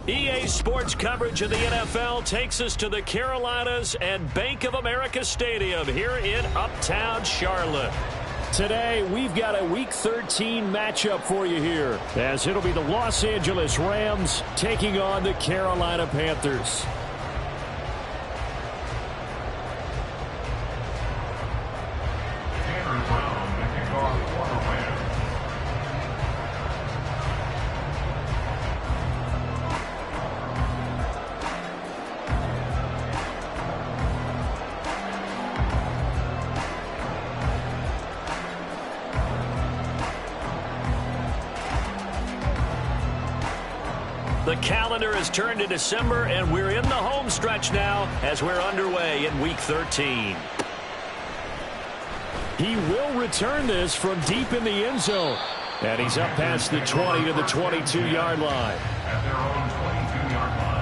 EA Sports coverage of the NFL takes us to the Carolinas and Bank of America Stadium here in Uptown Charlotte. Today, we've got a Week 13 matchup for you here, as it'll be the Los Angeles Rams taking on the Carolina Panthers. The calendar has turned to December, and we're in the home stretch now as we're underway in Week 13. He will return this from deep in the end zone. And he's up past the 20 to the 22-yard line. At their own 22-yard line.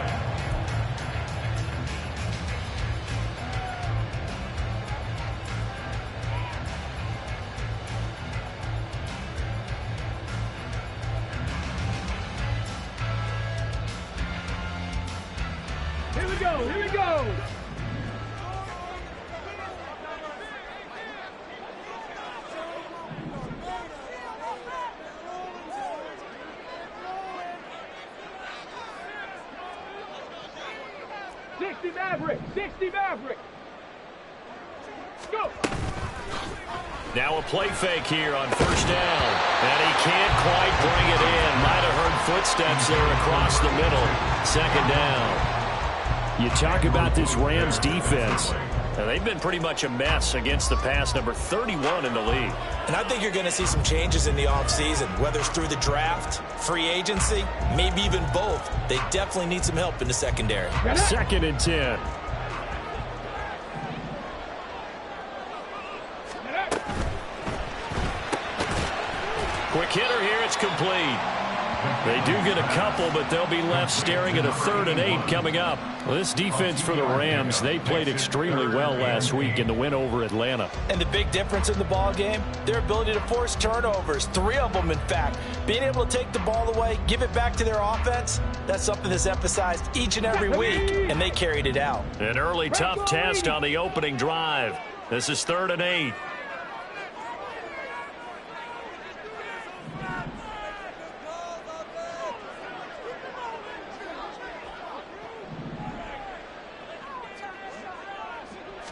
Here we go, here we go. Sixty Maverick. Go. Now a play fake here on first down. And he can't quite bring it in. Might have heard footsteps there across the middle. Second down. You talk about this Rams defense. They've been pretty much a mess against the pass, number 31 in the league. And I think you're going to see some changes in the offseason, whether it's through the draft, free agency, maybe even both. They definitely need some help in the secondary. 2nd and 10. Quick hitter here, it's complete. They do get a couple, but they'll be left staring at a 3rd and 8 coming up. Well, this defense for the Rams, they played extremely well last week in the win over Atlanta. And the big difference in the ball game, their ability to force turnovers, 3 of them in fact. Being able to take the ball away, give it back to their offense, that's something that's emphasized each and every week, and they carried it out. An early tough test on the opening drive. This is 3rd and 8.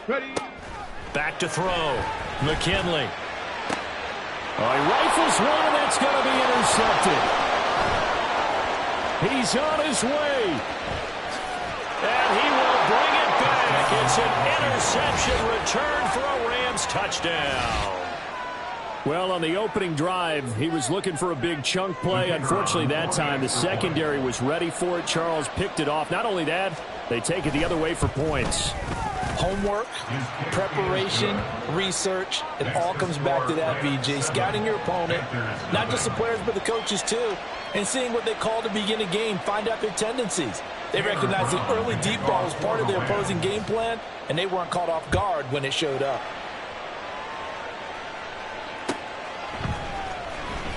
Ready. Back to throw. McKinley. Oh, he rifles one, and that's going to be intercepted. He's on his way. And he will bring it back. It's an interception return for a Rams touchdown. Well, on the opening drive, he was looking for a big chunk play. Unfortunately, that time, the secondary was ready for it. Charles picked it off. Not only that, they take it the other way for points. Homework, preparation, research, it all comes back to that, VJ. Scouting your opponent, not just the players, but the coaches too, and seeing what they call to begin a game, find out their tendencies. They recognize the early deep ball as part of their opposing game plan, and they weren't caught off guard when it showed up.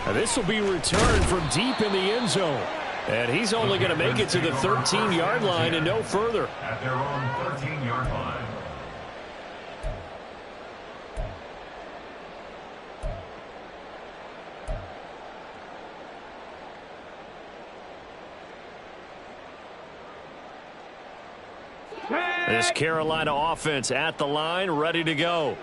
Now this will be returned from deep in the end zone. And he's only going to make it to the 13-yard line and no further. At their own 13-yard line. This Carolina offense at the line, ready to go.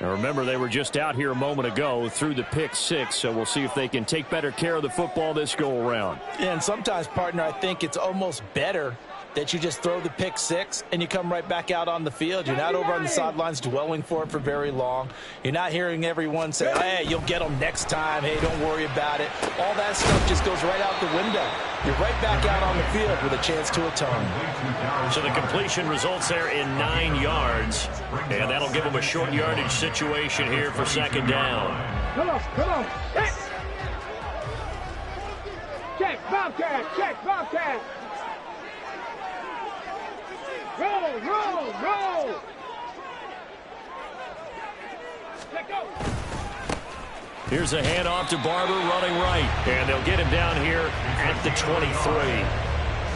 Now remember, they were just out here a moment ago through the pick 6, so we'll see if they can take better care of the football this go-around. And sometimes, partner, I think it's almost better that you just throw the pick 6 and you come right back out on the field. You're not over on the sidelines dwelling for it for very long. You're not hearing everyone say, hey, you'll get them next time. Hey, don't worry about it. All that stuff just goes right out the window. You're right back out on the field with a chance to atone. So the completion results there in 9 yards. And that'll give them a short yardage situation here for 2nd down. Come on. Hit. Check, Bobcat. Roll. Let go. Here's a handoff to Barber running right. And they'll get him down here at the 23.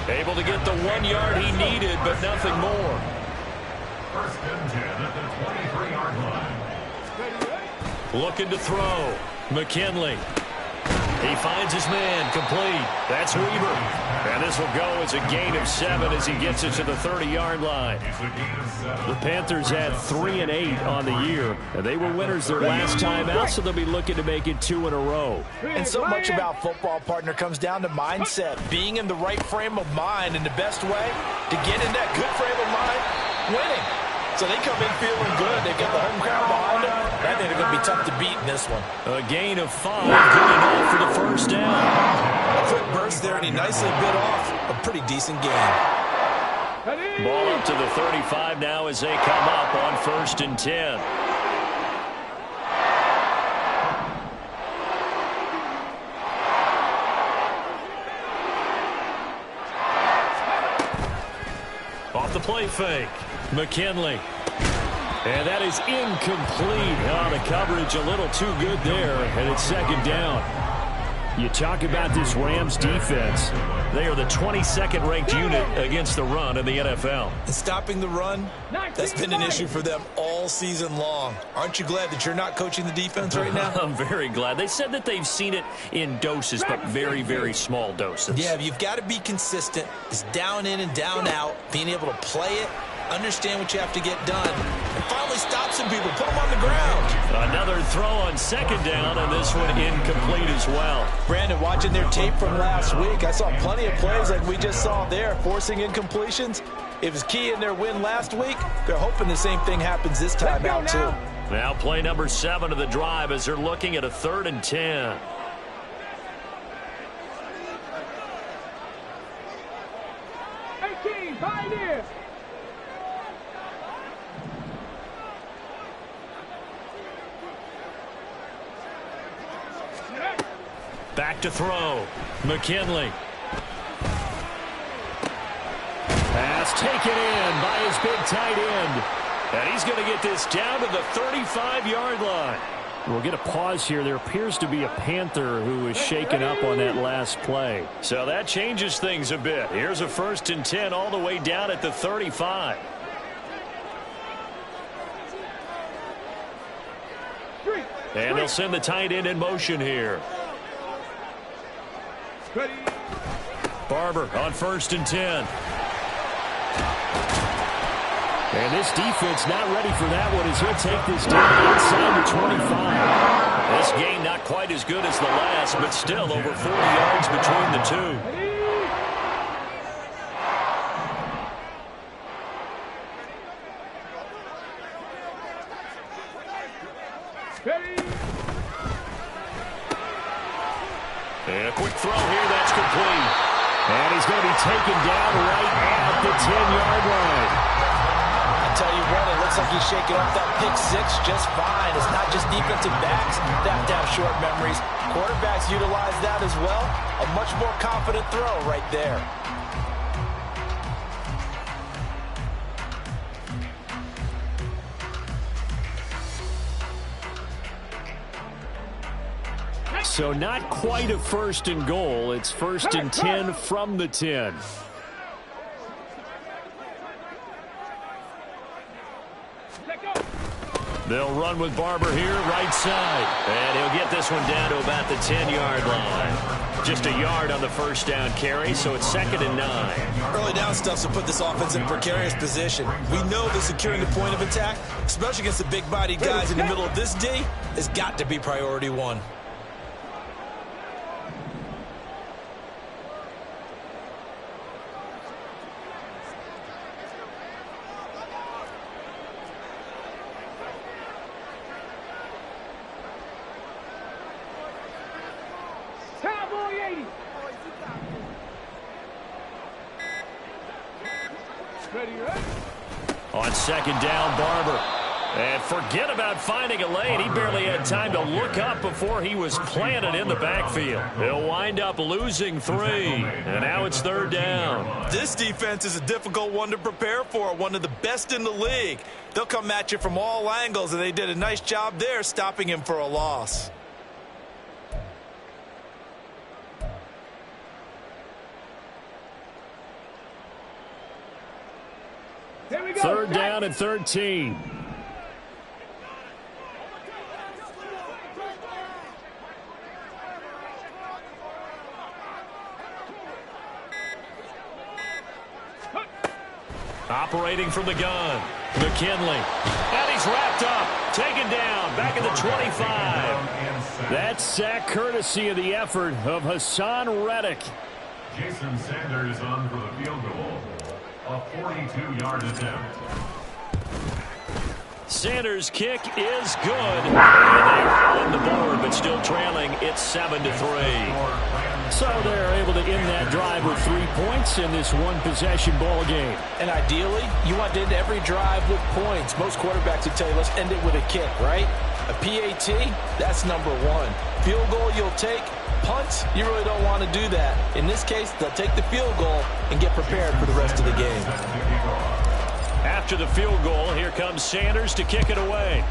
Able to get the 1 yard he needed, but nothing more. First and 10 at the 23-yard line. Looking to throw. McKinley. He finds his man, complete. That's Weaver. And this will go as a gain of 7 as he gets it to the 30-yard line. The Panthers had 3 and 8 on the year. And they were winners their last time out, so they'll be looking to make it 2 in a row. And so much about football, partner, comes down to mindset. Being in the right frame of mind, and the best way to get in that good frame of mind, winning. So they come in feeling good. They've got the home crowd behind them. I think they're going to be tough to beat in this one. A gain of 5, good enough for the first down. A quick burst there, and he nicely bit off a pretty decent gain. Ball up to the 35 now as they come up on first and 10. Off the play fake. McKinley. And that is incomplete. Oh, the coverage a little too good there, and it's second down. You talk about this Rams defense. They are the 22nd ranked unit against the run in the NFL. And stopping the run, that's been an issue for them all season long. Aren't you glad that you're not coaching the defense right now? I'm very glad. They said that they've seen it in doses, but very, very small doses. Yeah, you've got to be consistent. It's down in and down out, being able to play it, understand what you have to get done, and finally stop some people, put them on the ground. Another throw on second down, and this one incomplete as well. Brandon, watching their tape from last week, I saw plenty of plays like we just saw there, forcing incompletions. It was key in their win last week. They're hoping the same thing happens this time out, too. Now play number 7 of the drive as they're looking at a 3rd and 10. Pioneer. Back to throw. McKinley. Pass taken in by his big tight end. And he's going to get this down to the 35-yard line. We'll get a pause here. There appears to be a Panther who is shaken up on that last play. So that changes things a bit. Here's a 1st and 10 all the way down at the 35. And they'll send the tight end in motion here. Barber on 1st and 10. And this defense not ready for that one as he'll take this down inside the 25. This game not quite as good as the last, but still over 40 yards between the two. And a quick throw here, that's complete. And he's going to be taken down right at the 10-yard line. I tell you what, it looks like he's shaking off that pick 6 just fine. It's not just defensive backs that have short memories. Quarterbacks utilize that as well. A much more confident throw right there. So not quite a 1st and goal. It's 1st and 10 from the 10. They'll run with Barber here, right side. And he'll get this one down to about the 10-yard line. Just a yard on the first down carry, so it's 2nd and 9. Early down stuff will put this offense in a precarious position. We know that securing the point of attack, especially against the big-bodied guys in the middle of this D, has got to be priority 1. On 2nd down, Barber. And forget about finding a lane. He barely had time to look up before he was planted in the backfield. He'll wind up losing 3. And now it's 3rd down. This defense is a difficult one to prepare for, one of the best in the league. They'll come at you from all angles, and they did a nice job there stopping him for a loss. Here we go. Third down and 13. Operating from the gun, McKinley. And he's wrapped up, taken down, back at the 25. That sack courtesy of the effort of Hassan Reddick. Jason Sanders on for the field goal. A 42-yard attempt. Sanders' kick is good. And they're on the board, but still trailing. It's 7-3. So they're able to end that drive with 3 points in this one-possession ball game. And ideally, you want to end every drive with points. Most quarterbacks would tell you, let's end it with a kick, right? A PAT, that's number one. Field goal you'll take. Punts, you really don't want to do that. In this case, they'll take the field goal and get prepared for the rest of the game. After the field goal, here comes Sanders to kick it away.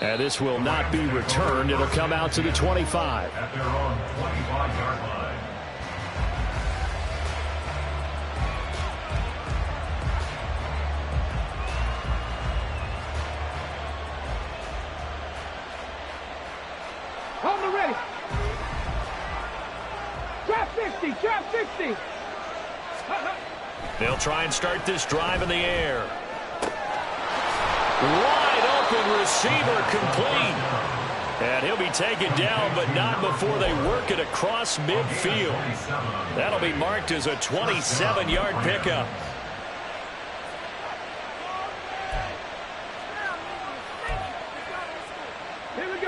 And this will not be returned. It'll come out to the 25. At their own 25-yard line. On the ready. Trap 60, trap 60. They'll try and start this drive in the air. Wide open receiver complete. And he'll be taken down, but not before they work it across midfield. That'll be marked as a 27-yard pickup.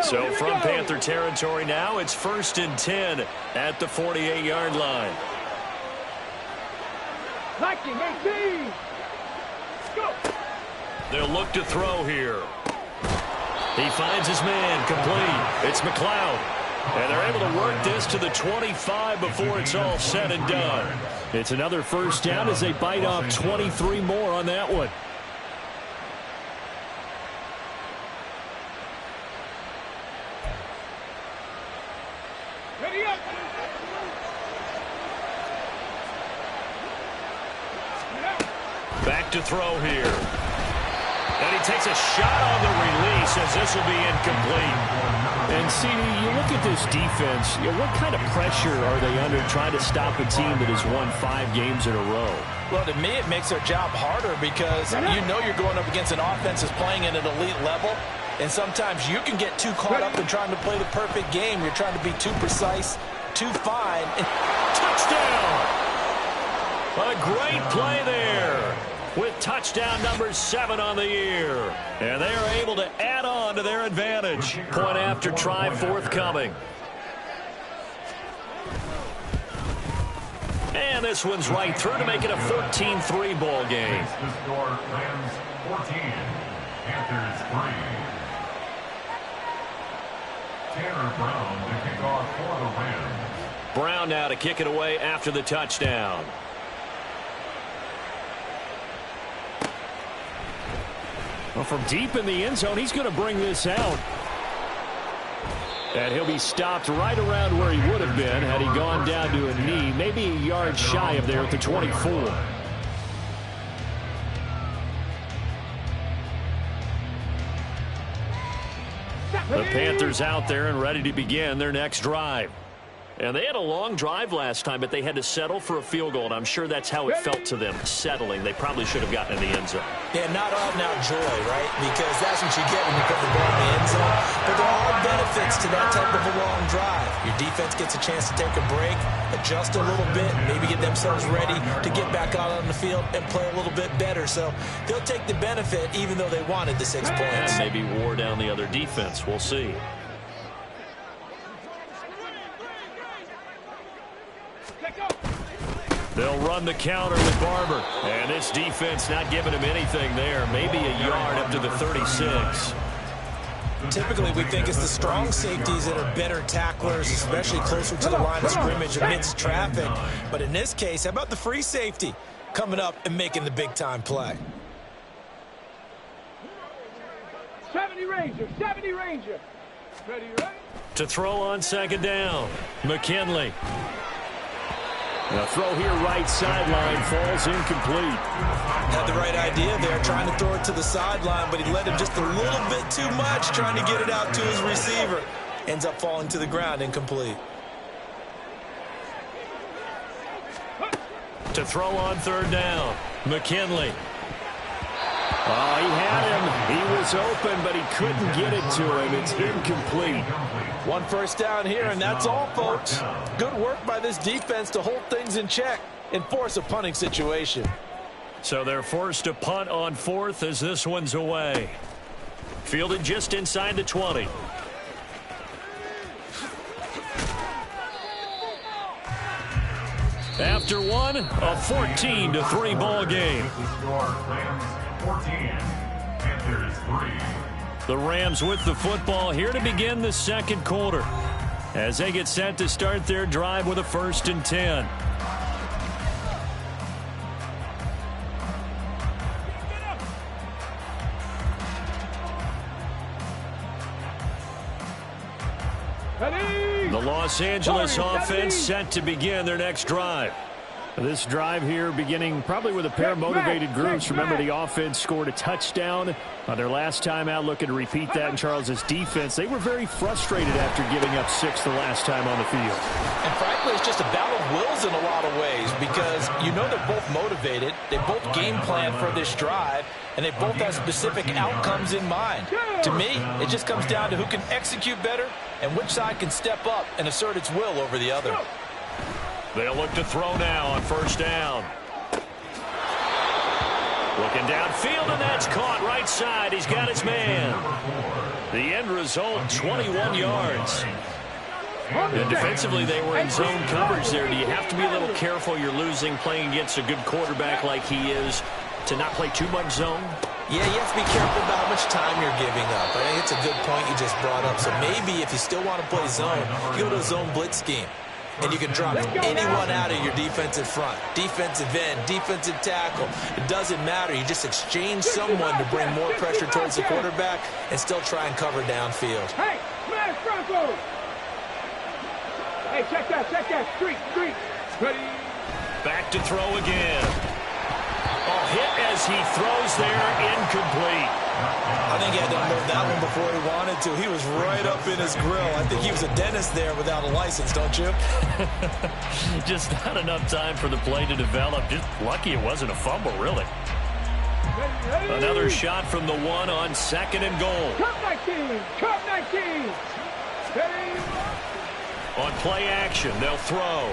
So from Panther territory now, it's 1st and 10 at the 48-yard line. Lightning 18. Go. They'll look to throw here. He finds his man complete. It's McLeod. And they're able to work this to the 25 before it's all said and done. It's another first down as they bite off 23 more on that one. Ready up. Back to throw here. And he takes a shot on the release as this will be incomplete. And, CD, you look at this defense, what kind of pressure are they under trying to stop a team that has won 5 games in a row? Well, to me, it makes their job harder because you know you're going up against an offense that's playing at an elite level. And sometimes you can get too caught up in trying to play the perfect game. You're trying to be too precise, too fine. And touchdown! A great play there with touchdown number 7 on the year. And they are able to add on to their advantage. Point after try forthcoming. And this one's right through to make it a 14-3 ball game. The score, Rams 14, Panthers 3. Tanner Brown to kick off for the Rams. Brown now to kick it away after the touchdown. Well, from deep in the end zone, he's going to bring this out. And he'll be stopped right around where he would have been had he gone down to a knee, maybe a yard shy of there at the 24. The Panthers out there and ready to begin their next drive. And they had a long drive last time, but they had to settle for a field goal, and I'm sure that's how it felt to them, settling. They probably should have gotten in the end zone. Yeah, not all now joy, right? Because that's what you get when you put the ball in the end zone. But there are benefits to that type of a long drive. Your defense gets a chance to take a break, adjust a little bit, maybe get themselves ready to get back out on the field and play a little bit better. So they'll take the benefit even though they wanted the 6 points. And maybe wore down the other defense. We'll see. They'll run the counter with Barber. And this defense not giving him anything there. Maybe a yard up to the 36. Typically, we think it's the strong safeties that are better tacklers, especially closer to the line of scrimmage amidst traffic. But in this case, how about the free safety coming up and making the big-time play? 70 Ranger, 70 Ranger. Ready, right? To throw on second down, McKinley. The throw here right sideline falls incomplete. Had the right idea there, trying to throw it to the sideline, but he let him just a little bit too much, trying to get it out to his receiver. Ends up falling to the ground, incomplete. To throw on third down, McKinley. Oh, he had him. He was open, but he couldn't get it to him. It's incomplete. One first down here, and that's all, folks. Good work by this defense to hold things in check and force a punting situation. So they're forced to punt on fourth as this one's away. Fielded just inside the 20. After one, a 14-3 ball game. Rams 14, Panthers 3. The Rams with the football here to begin the second quarter as they get set to start their drive with a 1st and 10. The Los Angeles offense set to begin their next drive. This drive here beginning probably with a pair of motivated groups. Remember, the offense scored a touchdown on their last time out, looking to repeat that in Charles' defense. They were very frustrated after giving up 6 the last time on the field. And frankly, it's just a battle of wills in a lot of ways because you know they're both motivated. They both game plan for this drive, and they both have specific outcomes in mind. To me, it just comes down to who can execute better and which side can step up and assert its will over the other. They'll look to throw now on first down. Looking downfield, and that's caught right side. He's got his man. The end result, 21 yards. And defensively, they were in zone coverage there. Do you have to be a little careful? You're losing, playing against a good quarterback like he is, to not play too much zone? Yeah, you have to be careful about how much time you're giving up. I think it's a good point you just brought up. So maybe if you still want to play zone, you go to a zone blitz scheme. And you can drop anyone out of your defensive front. Defensive end, defensive tackle. It doesn't matter. You just exchange someone to bring more pressure towards the quarterback and still try and cover downfield. Hey, smash Bronco! Hey, check that. Street. Ready? Back to throw again. Oh, hit as he throws there, incomplete. I think he had to unload that one before he wanted to. He was right up in his grill. I think he was a dentist there without a license, don't you? Just not enough time for the play to develop. Just lucky it wasn't a fumble, really. Another shot from the one on 2nd and goal. Cup 19. Ready? On play action, they'll throw.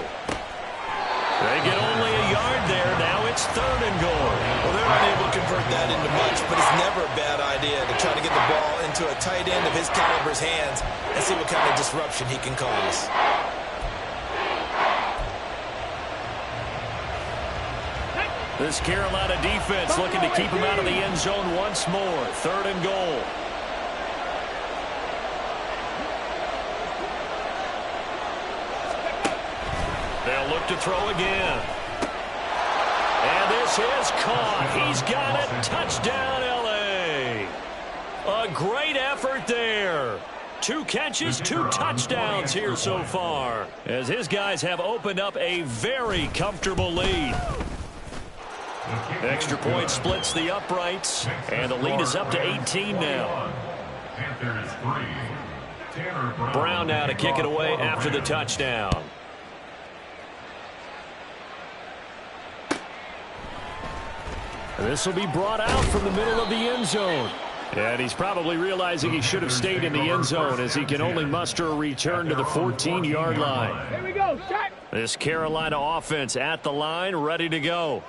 They get only a yard there. Now it's 3rd and goal. Well, they're unable to convert that into much, but it's never a bad idea to try to get the ball into a tight end of his caliber's hands and see what kind of disruption he can cause. This Carolina defense looking to keep him out of the end zone once more. 3rd and goal. They'll look to throw again. And this is caught. He's got it. Touchdown, L.A. A great effort there. 2 catches, 2 touchdowns here so far, as his guys have opened up a very comfortable lead. Extra point splits the uprights, and the lead is up to 18 now. Panthers 3. Brown now to kick it away after the touchdown. This will be brought out from the middle of the end zone. And he's probably realizing he should have stayed in the end zone as he can only muster a return to the 14-yard line. Here we go, set. This Carolina offense at the line, ready to go.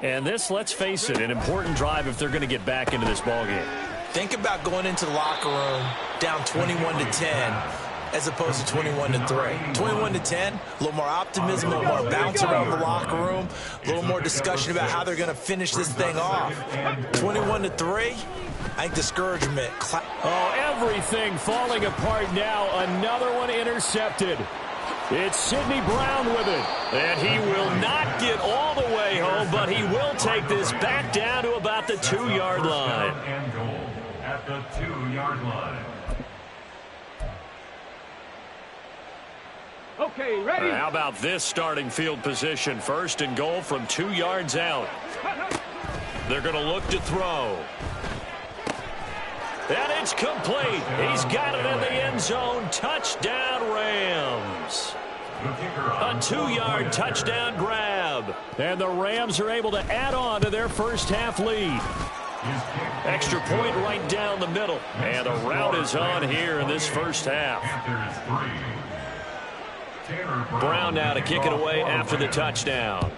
And this, let's face it, an important drive if they're going to get back into this ballgame. Think about going into the locker room down 21-10 as opposed to 21-3. 21-10, a little more optimism, a little more bounce around the locker room, a little more discussion about how they're going to finish this thing off. 21-3, I think discouragement. Oh, everything falling apart now. Another one intercepted. It's Sidney Brown with it. And he will not get all the way home, but he will take this back down to about the 2-yard line. And goal at the 2-yard line. Okay, ready? How about this starting field position? First and goal from 2 yards out. They're going to look to throw. And it's complete. He's got it in the end zone. Touchdown, Rams. A 2-yard touchdown grab. And the Rams are able to add on to their first half lead. Extra point right down the middle. And the route is on here in this first half. Brown now to kick it away after the touchdown.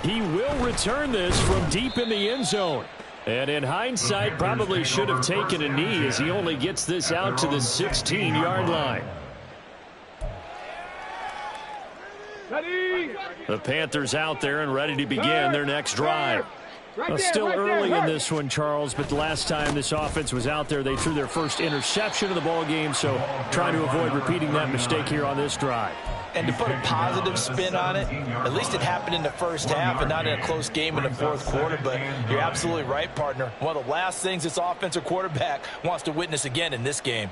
He will return this from deep in the end zone. And in hindsight, probably should have taken a knee as he only gets this out to the 16-yard line. Ready? The Panthers out there and ready to begin their next drive. Well, still early in this one, Charles, but the last time this offense was out there, they threw their first interception of the ball game, so trying to avoid repeating that mistake here on this drive. And to put a positive spin on it, at least it happened in the first half and not in a close game in the fourth quarter, but you're absolutely right, partner. One of the last things this offensive quarterback wants to witness again in this game.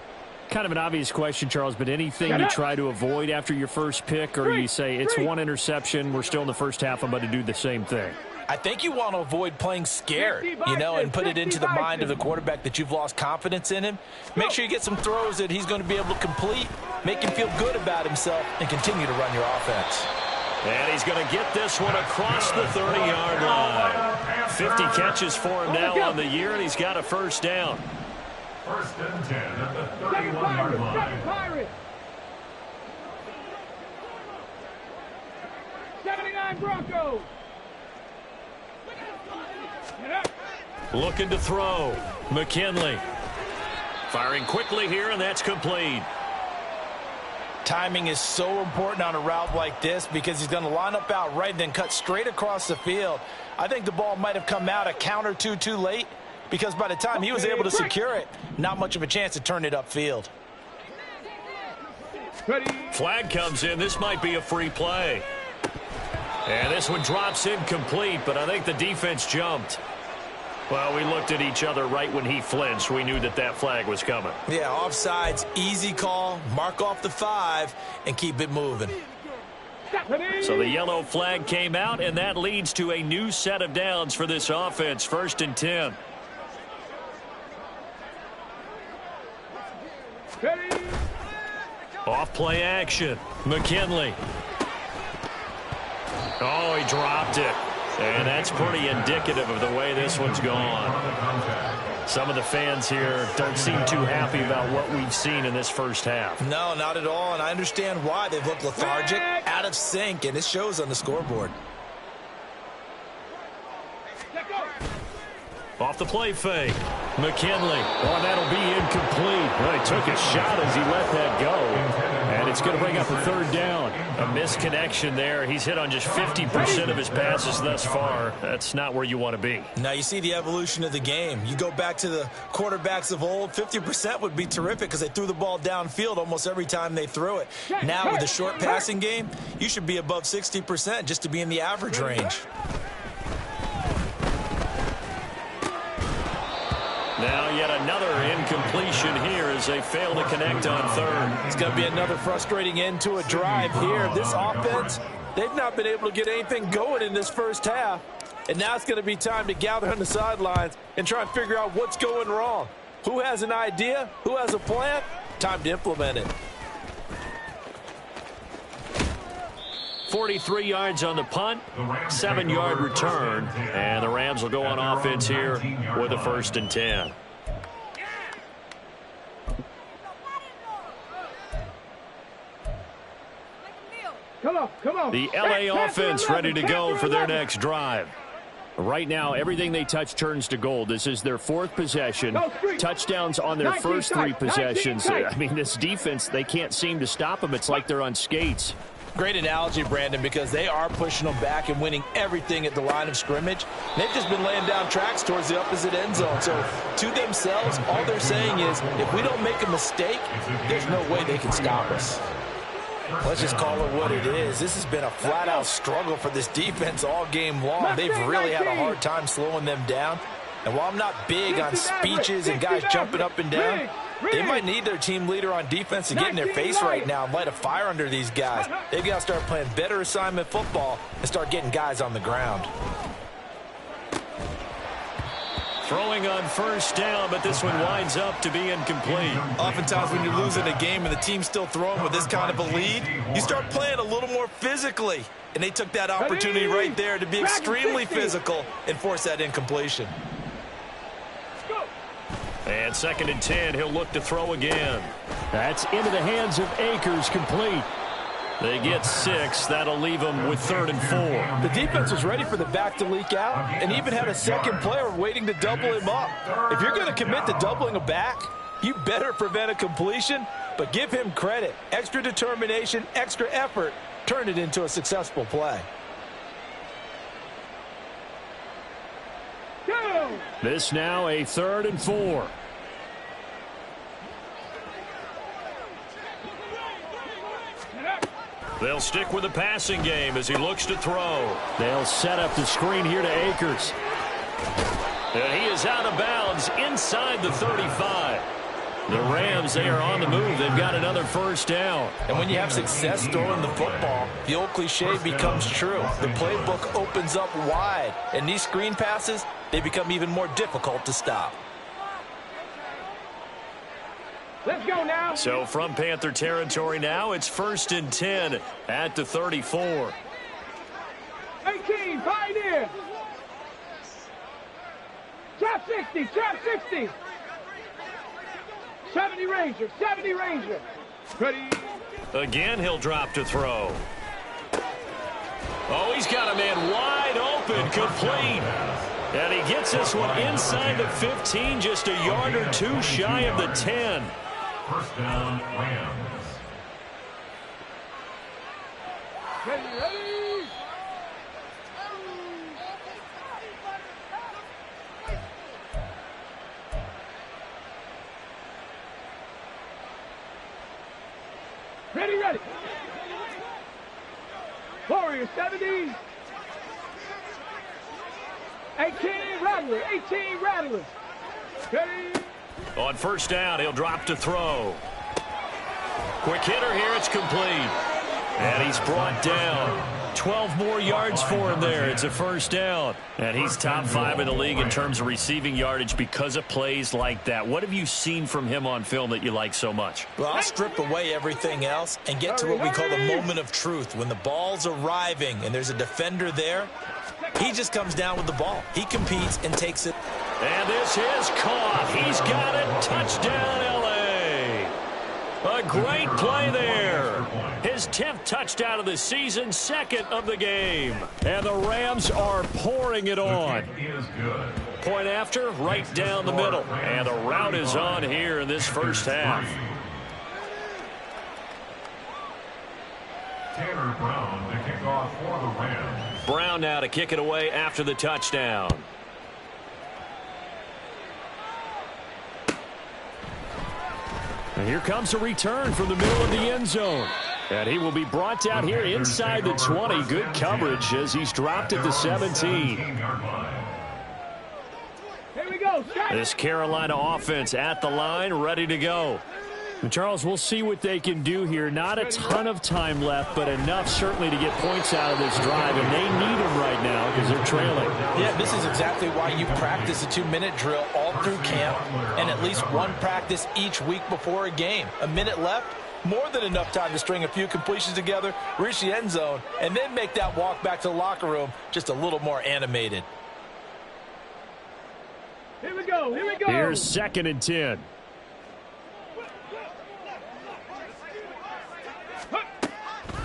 Kind of an obvious question, Charles, but anything you try to avoid after your first pick, or you say it's one interception, we're still in the first half, I'm about to do the same thing? I think you want to avoid playing scared, and put it into the mind of the quarterback that you've lost confidence in him. Make sure you get some throws that he's going to be able to complete, make him feel good about himself, and continue to run your offense. And he's going to get this one across the 30-yard line. 50 catches for him now on the year, and he's got a first down. First and 10 at the 31-yard line. 79 Broncos. Looking to throw. McKinley. Firing quickly here, and that's complete. Timing is so important on a route like this because he's going to line up out right and then cut straight across the field. I think the ball might have come out a count or two too late because by the time he was able to secure it, not much of a chance to turn it upfield. Flag comes in. This might be a free play. And this one drops incomplete, but I think the defense jumped. Well, we looked at each other right when he flinched. We knew that that flag was coming. Yeah, offsides, easy call, mark off the 5, and keep it moving. So the yellow flag came out, and that leads to a new set of downs for this offense. First and 10. Off play action. McKinley. Oh, he dropped it. And that's pretty indicative of the way this one's gone. Some of the fans here don't seem too happy about what we've seen in this first half. No, not at all, and I understand why. They've looked lethargic, out of sync, and it shows on the scoreboard. Off the play fake. McKinley. Oh, that'll be incomplete. Well, he took a shot as he let that go. And it's going to bring up a third down. A misconnection there. He's hit on just 50% of his passes thus far. That's not where you want to be. Now, you see the evolution of the game. You go back to the quarterbacks of old, 50% would be terrific because they threw the ball downfield almost every time they threw it. Now, with the short passing game, you should be above 60% just to be in the average range. Now yet another incompletion here as they fail to connect on third. It's going to be another frustrating end to a drive here. This offense, they've not been able to get anything going in this first half. And now it's going to be time to gather on the sidelines and try and figure out what's going wrong. Who has an idea? Who has a plan? Time to implement it. 43 yards on the punt, 7-yard return, and the Rams will go on offense here with a first and 10. Come on. The LA offense ready to go for their next drive. Right now, everything they touch turns to gold. This is their fourth possession. Touchdowns on their first 3 possessions. I mean, this defense, they can't seem to stop them. It's like they're on skates. Great analogy, Brandon, because they are pushing them back and winning everything at the line of scrimmage. They've just been laying down tracks towards the opposite end zone. So to themselves, all they're saying is, if we don't make a mistake, there's no way they can stop us. Let's just call it what it is. This has been a flat-out struggle for this defense all game long. They've really had a hard time slowing them down. And while I'm not big on speeches and guys jumping up and down, they might need their team leader on defense to get in their face right now and light a fire under these guys. They've got to start playing better assignment football and start getting guys on the ground. Throwing on first down, but this one winds up to be incomplete. Oftentimes when you're losing a game and the team's still throwing with this kind of a lead, you start playing a little more physically. And they took that opportunity right there to be extremely physical and force that incompletion. And 2nd and 10, he'll look to throw again. That's into the hands of Akers, complete. They get 6. That'll leave them with 3rd and 4. The defense was ready for the back to leak out and even had a second player waiting to double him up. If you're going to commit to doubling a back, you better prevent a completion, but give him credit. Extra determination, extra effort, turned it into a successful play. This now a 3rd and 4. They'll stick with the passing game as he looks to throw. They'll set up the screen here to Akers. And he is out of bounds inside the 35. The Rams, they are on the move. They've got another first down. And when you have success throwing the football, the old cliche becomes true. The playbook opens up wide. And these screen passes, they become even more difficult to stop. Let's go now. So from Panther territory now, it's 1st and 10 at the 34. 18, Pioneer. Trap 60, trap 60. 70 Ranger, 70 Ranger. Ready. Again, he'll drop to throw. Oh, he's got a man wide open, complete. And he gets this one inside the 15, just a yard or two shy of the 10. First down, Rams. Ready, ready. Ready, ready. Warrior 70. 18 Rattler, 18 Rattlers. Ready. On first down, he'll drop to throw. Quick hitter here, it's complete. And he's brought down. 12 more yards for him there. It's a first down. And he's top 5 in the league in terms of receiving yardage because of plays like that. What have you seen from him on film that you like so much? Well, I'll strip away everything else and get to what we call the moment of truth. When the ball's arriving and there's a defender there, he just comes down with the ball. He competes and takes it. And this is caught. He's got it. Touchdown, L.A. A great play there. His 10th touchdown of the season, 2nd of the game. And the Rams are pouring it on. Point after, right down the middle. And the route is on here in this first half. Taylor Brown to kick off for the Rams. Brown now to kick it away after the touchdown. And here comes a return from the middle of the end zone. And he will be brought down here inside the 20. Good coverage as he's dropped at the 17. Here we go. This Carolina offense at the line, ready to go. And Charles, we'll see what they can do here. Not a ton of time left, but enough certainly to get points out of this drive. And they need them right now because they're trailing. Yeah, this is exactly why you practice a 2-minute drill all through camp and at least one practice each week before a game. A minute left, more than enough time to string a few completions together, reach the end zone, and then make that walk back to the locker room just a little more animated. Here we go. Here we go. Here's 2nd and 10.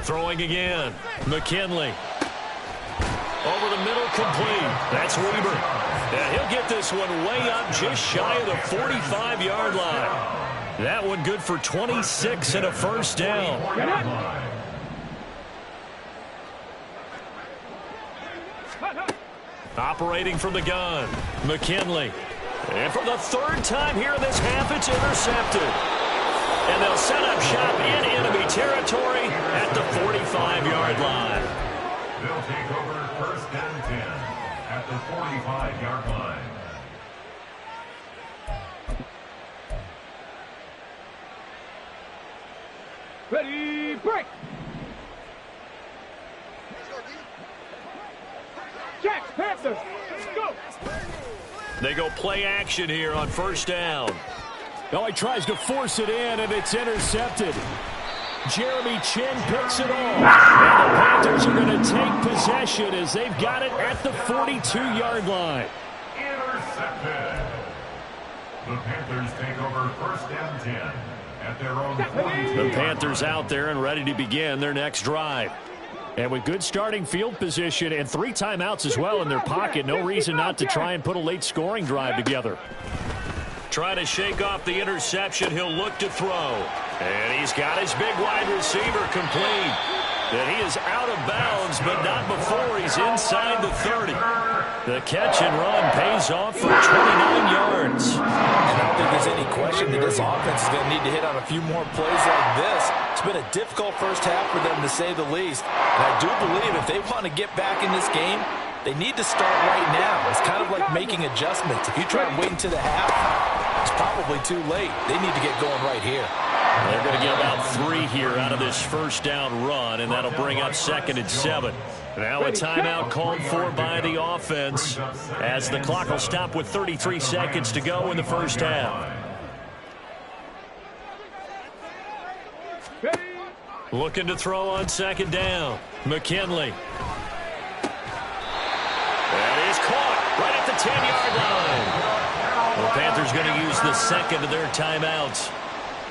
Throwing again. McKinley. Over the middle, complete. That's Weber. And he'll get this one way up just shy of the 45-yard line. That one good for 26 and a first down. Operating from the gun. McKinley. And for the 3rd time here in this half, it's intercepted. And they'll set up shop in enemy territory at the 45-yard line. They'll take over 1st and 10 at the 45-yard line. Ready, break. Check, Panthers. Go. They go play action here on first down. Oh, he tries to force it in, and it's intercepted. Jeremy Chin picks it off. And the Panthers are going to take possession as they've got it at the 42-yard line. Intercepted. The Panthers take over first down 10 at their own 42. The Panthers out there and ready to begin their next drive. And with good starting field position and 3 timeouts as well in their pocket, no reason not to try and put a late scoring drive together. Trying to shake off the interception, he'll look to throw. And he's got his big wide receiver complete. And he is out of bounds, but not before he's inside the 30. The catch and run pays off for 29 yards. And I don't think there's any question that this offense is going to need to hit on a few more plays like this. It's been a difficult first half for them, to say the least. And I do believe if they want to get back in this game, they need to start right now. It's kind of like making adjustments. If you try and wait until the half, it's probably too late. They need to get going right here. They're going to get about 3 here out of this first down run, and that'll bring up 2nd and 7. Now a timeout called for by the offense as the clock will stop with 33 seconds to go in the first half. Looking to throw on 2nd down. McKinley. That is caught right at the 10-yard line. The Panthers going to use the second of their timeouts.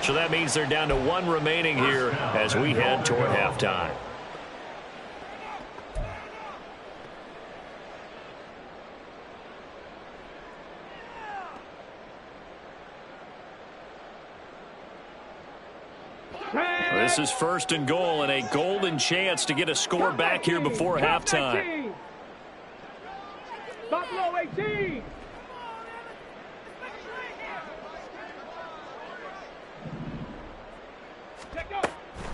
So that means they're down to 1 remaining here as we head toward halftime. This is 1st and goal and a golden chance to get a score back here before halftime. Buffalo 18.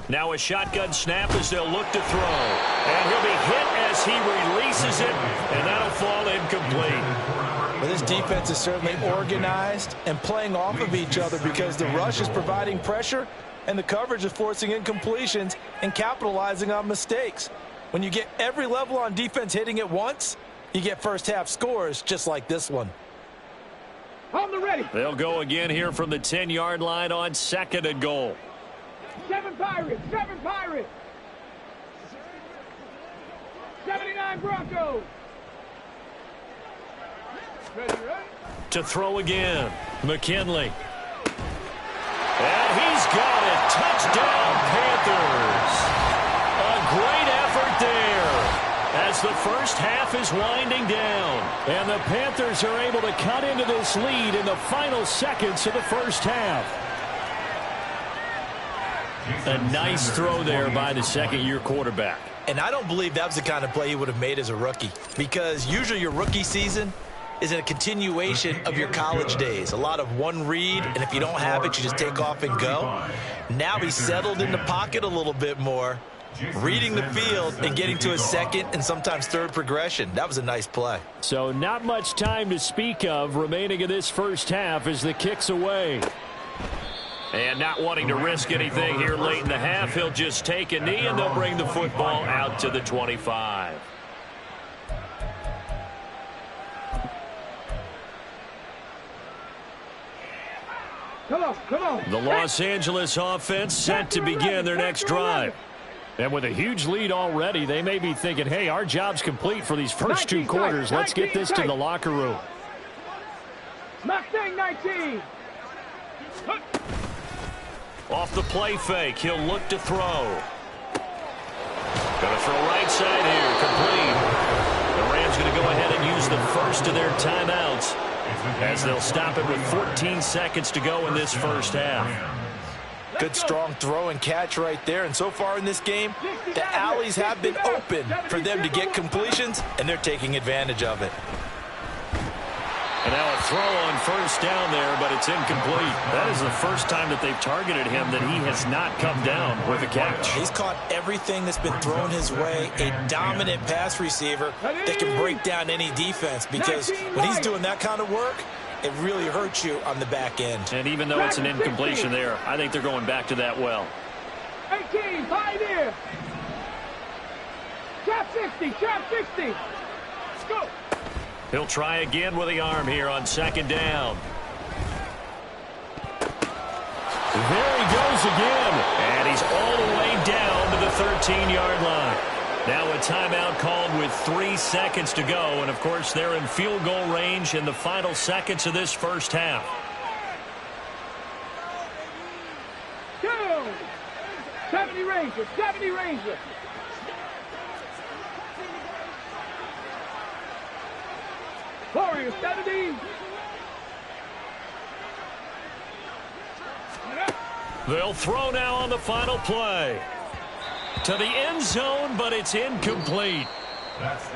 Now a shotgun snap as they'll look to throw. And he'll be hit as he releases it, and that'll fall incomplete. Well, this defense is certainly organized and playing off of each other because the rush is providing pressure and the coverage is forcing incompletions and capitalizing on mistakes. When you get every level on defense hitting at once, you get first half scores just like this one. On the ready. They'll go again here from the 10-yard line on 2nd and goal. 7 Pirates, 7 Pirates. 79 Broncos. Ready, ready. To throw again, McKinley. And he's got it. Touchdown, Panthers. A great effort there as the first half is winding down. And the Panthers are able to cut into this lead in the final seconds of the first half. A nice throw there by the 2nd-year quarterback. And I don't believe that was the kind of play he would have made as a rookie, because usually your rookie season is a continuation of your college days. A lot of one read, and if you don't have it, you just take off and go. Now he's settled in the pocket a little bit more, reading the field and getting to a 2nd and sometimes 3rd progression. That was a nice play. So not much time to speak of remaining in this first half as the kick's away. And not wanting to risk anything here late in the half, he'll just take a knee and they'll bring the football out to the 25. Come on. The Los Angeles offense set to begin their next drive. And with a huge lead already, they may be thinking, hey, our job's complete for these first 2 quarters. Let's get this to the locker room. Mustang 19. Off the play fake, he'll look to throw. Going to throw right side here, complete. The Rams going to go ahead and use the first of their timeouts as they'll stop it with 14 seconds to go in this first half. Good strong throw and catch right there. And so far in this game, the alleys have been open for them to get completions, and they're taking advantage of it. And now a throw on first down there, but it's incomplete. That is the first time that they've targeted him that he has not come down with a catch. He's caught everything that's been thrown his way. A dominant pass receiver that can break down any defense, because when he's doing that kind of work, it really hurts you on the back end. And even though it's an incompletion there, I think they're going back to that well. 18, 5 here. Trap 60, trap 60. Let's go. He'll try again with the arm here on second down. There he goes again. And he's all the way down to the 13-yard line. Now a timeout called with 3 seconds to go. And, of course, they're in field goal range in the final seconds of this first half. 70 Ranger, 70 Ranger. Warrior, 70. They'll throw now on the final play. To the end zone, but it's incomplete.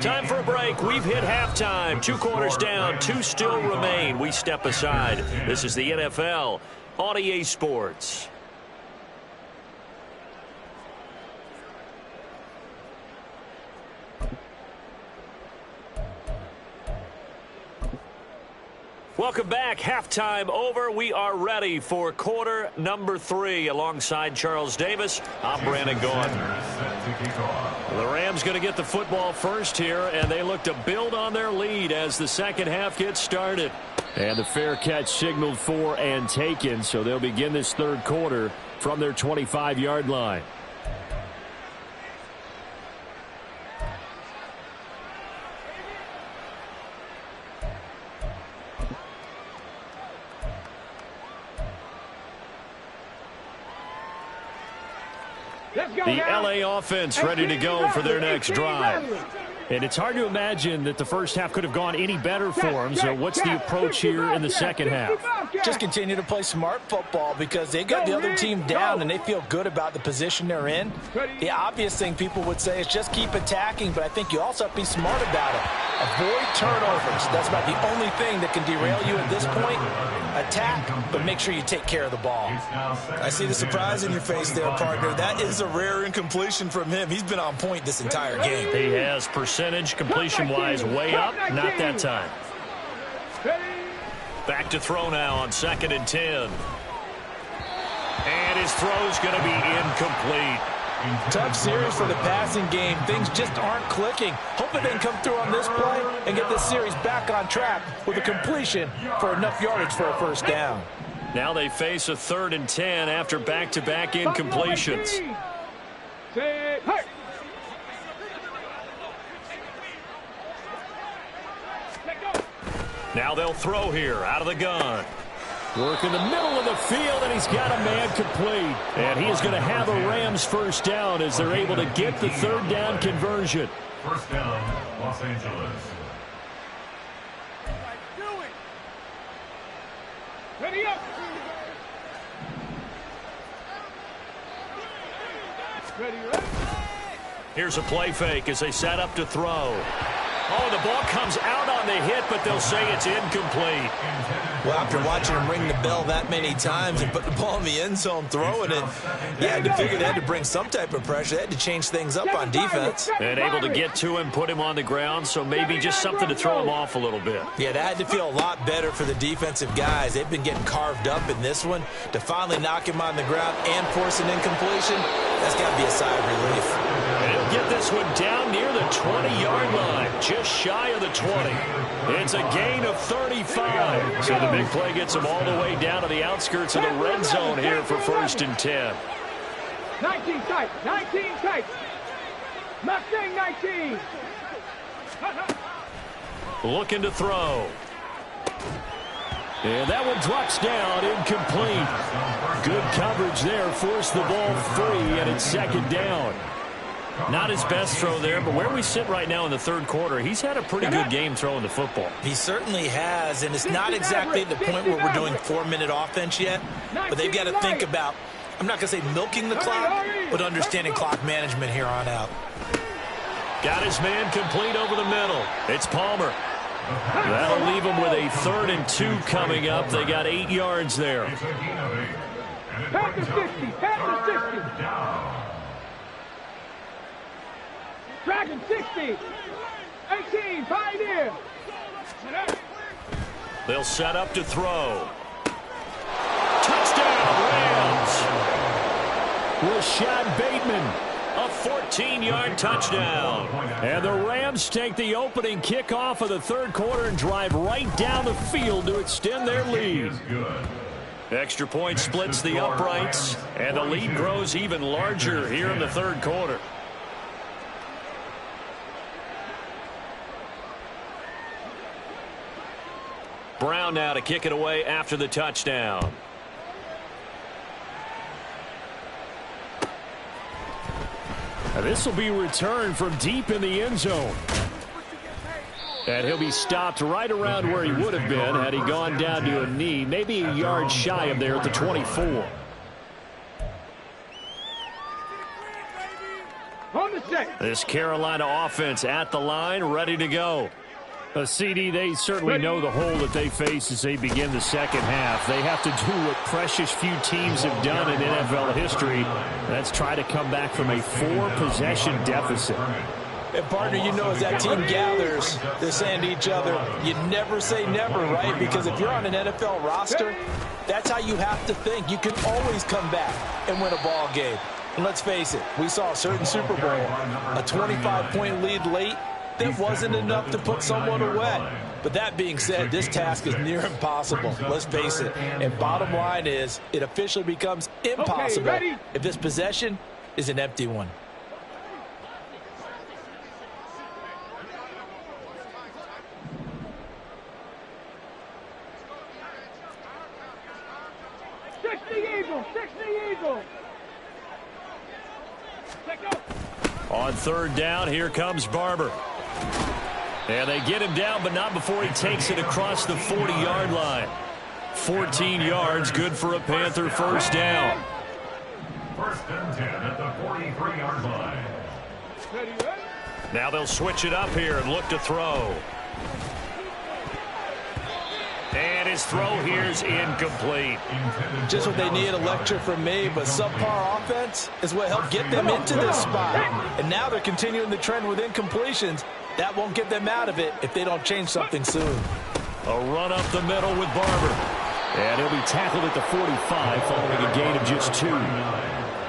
Time for a break. We've hit halftime. 2 quarters down, 2 still remain. We step aside. This is the NFL on EA Sports. Welcome back. Halftime over. We are ready for quarter number 3. Alongside Charles Davis, I'm Brandon Gaughan. The Rams going to get the football first here, and they look to build on their lead as the second half gets started. And the fair catch signaled for and taken, so they'll begin this third quarter from their 25-yard line. The LA offense ready to go for their next drive. And it's hard to imagine that the first half could have gone any better for them. So what's the approach here in the second half? Just continue to play smart football because they got the other team down and they feel good about the position they're in. The obvious thing people would say is just keep attacking, but I think you also have to be smart about it. Avoid turnovers. That's about the only thing that can derail you at this point. Attack, but make sure you take care of the ball. I see the surprise in your face there, partner. That is a rare incompletion from him. He's been on point this entire game. He has percentage completion-wise way up. Not that time. Back to throw now on 2nd and 10. And his throw's going to be incomplete. Tough series for the passing game. Things just aren't clicking. Hoping they can come through on this play and get this series back on track with a completion for enough yardage for a first down. Now they face a 3rd and 10 after back-to-back incompletions. Now they'll throw here out of the gun. Work in the middle of the field, and he's got a man complete. And he is going to have a Rams first down as they're able to get the 3rd down conversion. First down, Los Angeles. Ready up. Ready, ready. Here's a play fake as they set up to throw. Oh, the ball comes out on the hit, but they'll say it's incomplete. Well, after watching him ring the bell that many times and put the ball in the end zone throwing it, you had to figure they had to bring some type of pressure. They had to change things up on defense. And able to get to him, put him on the ground, so maybe just something to throw him off a little bit. Yeah, that had to feel a lot better for the defensive guys. They've been getting carved up in this one. To finally knock him on the ground and force an incompletion, that's got to be a sigh of relief. And he'll get this one down near the 20-yard line, just shy of the 20. It's a gain of 35. So the big play gets him all the way down to the outskirts of the red zone here for 1st and 10. 19 tight, 19 tight. Mustang 19. Looking to throw. And that one drops down, incomplete. Good coverage there, forced the ball free, and it's 2nd down. Not his best throw there, but where we sit right now in the 3rd quarter, he's had a pretty good game throwing the football. He certainly has, and it's not exactly at the point where we're doing 4-minute offense yet, but they've got to think about, I'm not going to say milking the clock, but understanding clock management here on out. Got his man complete over the middle. It's Palmer. That'll leave him with a 3rd and 2 coming up. They got 8 yards there. Panthers 60, Panthers 60. Dragon 60. 18, 5 here. They'll set up to throw. Touchdown, Rams. Rashad Bateman. A 14-yard touchdown. And the Rams take the opening kickoff of the third quarter and drive right down the field to extend their lead. Extra point splits the uprights, and the lead grows even larger here in the third quarter. Brown now to kick it away after the touchdown. This will be returned from deep in the end zone. And he'll be stopped right around where he would have been had he gone down to a knee, maybe a yard shy of there at the 24. This Carolina offense at the line, ready to go. CD, they certainly know the hole that they face as they begin the second half. They have to do what precious few teams have done in NFL history. That's try to come back from a 4-possession deficit. And partner, you know, as that team gathers, they're saying to each other, you never say never, right? Because if you're on an NFL roster, that's how you have to think. You can always come back and win a ball game. And let's face it, we saw a certain Super Bowl, a 25-point lead late. That wasn't enough to put someone away. But that being said, this task is near impossible. Let's face it. And bottom line is, it officially becomes impossible if this possession is an empty one. On third down, here comes Barber. And they get him down, but not before he takes it across the 40-yard line. 14 yards, good for a Panther first down. First and 10 at the 43-yard line. Now they'll switch it up here and look to throw. And his throw here's incomplete. Just what they need, a lecture from me, but subpar offense is what helped get them into this spot. And now they're continuing the trend with incompletions. That won't get them out of it if they don't change something soon. A run up the middle with Barber. And he'll be tackled at the 45 following a gain of just 2.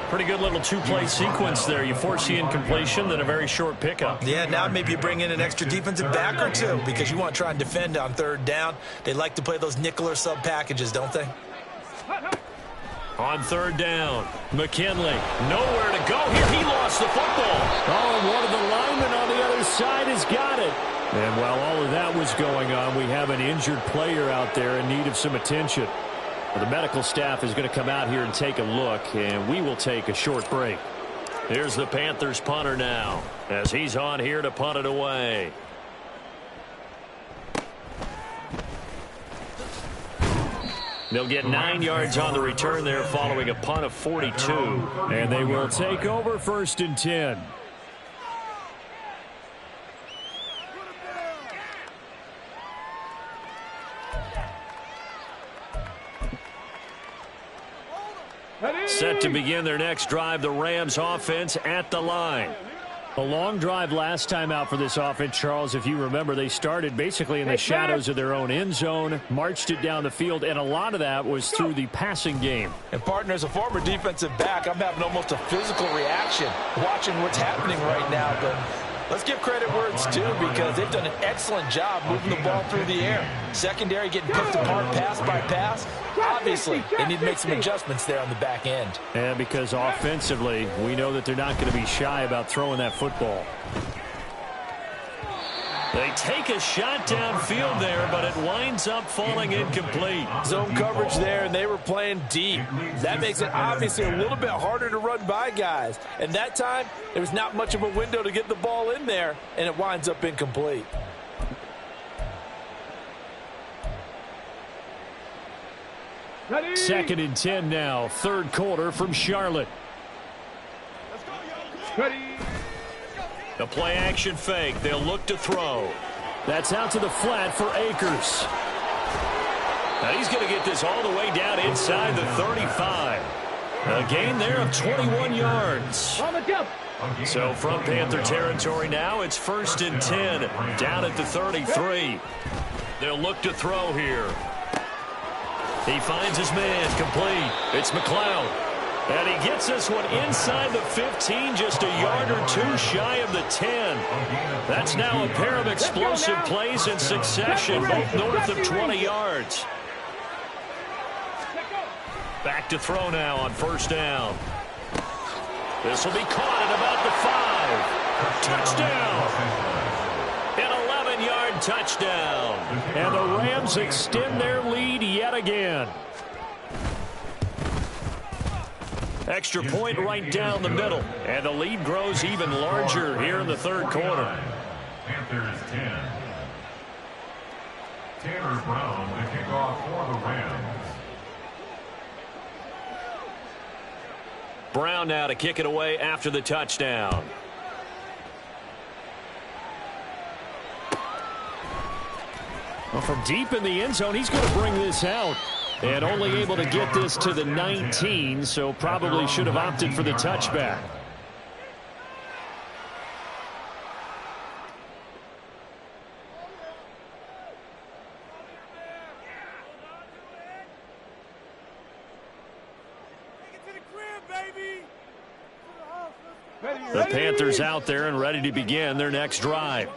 Pretty good little two-play sequence there. You force the incompletion, then a very short pickup. Yeah, now maybe you bring in an extra defensive back or two because you want to try and defend on third down. They like to play those nickel or sub packages, don't they? On third down, McKinley, nowhere to go here. He lost the football. Oh, and one of the linemen on the other side has got it. And while all of that was going on, we have an injured player out there in need of some attention. The medical staff is going to come out here and take a look, and we will take a short break. Here's the Panthers punter now, as he's on here to punt it away. They'll get 9 yards on the return there following a punt of 42. And they will take over first and 10. Set to begin their next drive, the Rams offense at the line. A long drive last time out for this offense, Charles. If you remember, they started basically in the shadows of their own end zone, marched it down the field, and a lot of that was through the passing game. And, partner, as a former defensive back, I'm having almost a physical reaction watching what's happening right now. But let's give credit where it's due because they've done an excellent job moving the ball through the air. Secondary getting picked apart pass by pass. Obviously, they need to make some adjustments there on the back end. And because offensively, we know that they're not going to be shy about throwing that football. They take a shot downfield there, but it winds up falling incomplete. Zone coverage there, and they were playing deep. That makes it obviously a little bit harder to run by guys. And that time, there was not much of a window to get the ball in there, and it winds up incomplete. Second and 10 now, third quarter from Charlotte. The play action fake. They'll look to throw. That's out to the flat for Akers. Now he's going to get this all the way down inside the 35. A gain there of 21 yards. So from Panther territory now, it's first and 10 down at the 33. They'll look to throw here. He finds his man complete. It's McLeod. And he gets this one inside the 15, just a yard or two shy of the 10. That's now a pair of explosive plays in succession, both north of 20 yards. Back to throw now on first down. This will be caught at about the 5. Touchdown. An 11-yard touchdown. And the Rams extend their lead yet again. Extra point right down the middle. And the lead grows even larger here in the third quarter. Panthers 10. Tanner Brown, the kickoff for the Rams. Brown now to kick it away after the touchdown. Well, from deep in the end zone, he's going to bring this out. And only able to get this to the 19, so probably should have opted for the touchback. The Panthers out there and ready to begin their next drive.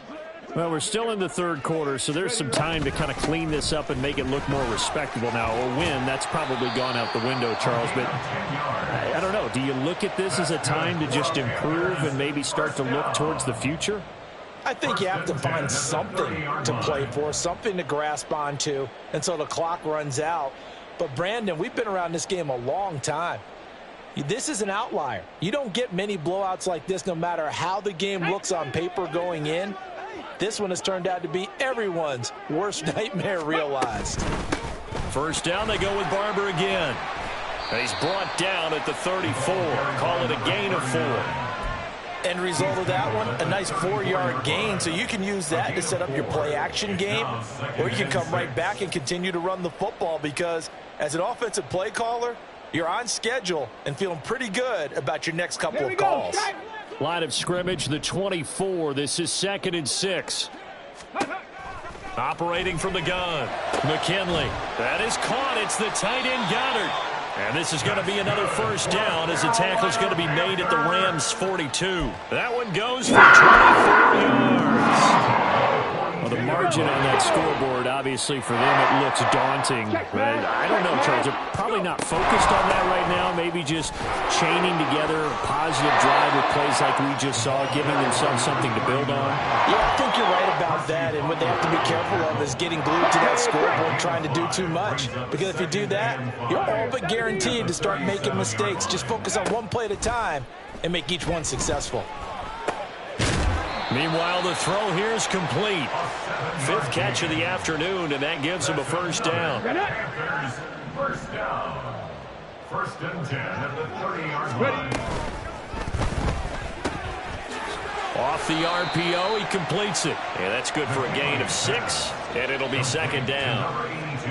Well, we're still in the third quarter, so there's some time to kind of clean this up and make it look more respectable now. A win, that's probably gone out the window, Charles. But I don't know. Do you look at this as a time to just improve and maybe start to look towards the future? I think you have to find something to play for, something to grasp onto until the clock runs out. But, Brandon, we've been around this game a long time. This is an outlier. You don't get many blowouts like this no matter how the game looks on paper going in. This one has turned out to be everyone's worst nightmare realized. First down, they go with Barber again. He's brought down at the 34. Call it a gain of 4. End result of that one, a nice 4-yard gain. So you can use that to set up your play-action game, or you can come right back and continue to run the football because as an offensive play caller, you're on schedule and feeling pretty good about your next couple of calls. Line of scrimmage, the 24. This is 2nd and 6. Operating from the gun. McKinley. That is caught. It's the tight end Goddard. And this is going to be another first down as the tackle is going to be made at the Rams' 42. That one goes for 24 yards. Well, the margin on that scoreboard, obviously, for them, it looks daunting. Right? I don't know, Charles. They're probably not focused on that right now. Maybe just chaining together a positive drive with plays like we just saw, giving themselves something to build on. Yeah, I think you're right about that. And what they have to be careful of is getting glued to that scoreboard trying to do too much. Because if you do that, you're all but guaranteed to start making mistakes. Just focus on one play at a time and make each one successful. Meanwhile, the throw here is complete. 5th catch of the afternoon, and that gives him a first down. First down. 1st and 10 at the 30-yard line. Off the RPO, he completes it. And that's good for a gain of 6, and it'll be 2nd down. Number 82.